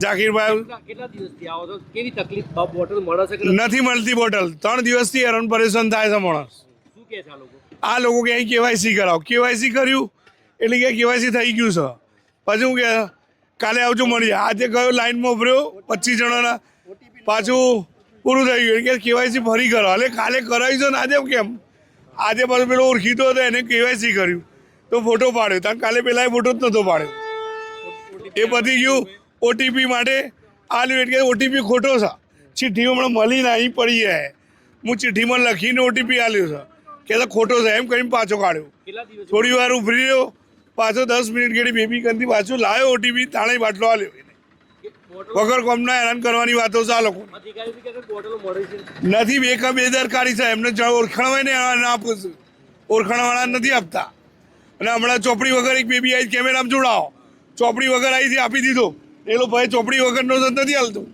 જાકીરભાઈ કેટલા દિવસથી આવો છો? કેવી તકલીફ? બોટલ મળે છે કે નથી મળતી બોટલ. 3 દિવસથી હેરાન પરેશાન થાય છે માણસ. શું કહે છે આ લોકો? આ લોકો કે કેવાયસી કરાવો. કેવાયસી કર્યું એટલે કે કેવાયસી થઈ ગયું છે. પછી હું કે કાલે આવજો મળીએ. આજે ગયો લાઈનમાં ઉભર્યો 25 જણાના, પાછું પૂરું થઈ ગયું કે કેવાયસી ફરી કરો. એટલે કાલે કરાવી છે ને આજે કેમ? આજે પાછું પેલો ઓળખીતો હતો એને કેવાયસી કર્યું તો ફોટો પાડ્યો. ત્યાં કાલે પેલા ફોટો જ નહોતો પાડ્યો. એ પતી ગયું. ઓટીપી માટે આલ્યું એટલે ઓટીપી ખોટો છે. ચિઠ્ઠી હમણાં મળીને અહીં પડી જાય. હું ચિઠ્ઠીમાં લખીને ઓટીપી આલ્યો છે કે ખોટો છે એમ કરીને પાછો કાઢ્યો. કેટલા દિવસ? થોડી વાર ઉભરી રહ્યો, પાછો 10 મિનિટ ગેડી બેબી કંદી પાછો લાવ્યો ઓટીપી, તાણે બાટલો આલ્યો. વગર કોમના હેરાન કરવાની વાતો છે આ લોકો. અધિકારી બી કહે બોટલો મળે છે નથી. બેદરકારી છે એમને. ઓળખાણ હોય ને ના આપું છું. ઓળખાણવાળા નથી આપતા. અને હમણાં ચોપડી વગર એક બેબી આવી કેમેરામાં જોડાવો, ચોપડી વગર આવી આપી દીધો. એ લોકો ભાઈ ચોપડી વગરનો નથી હાલતું.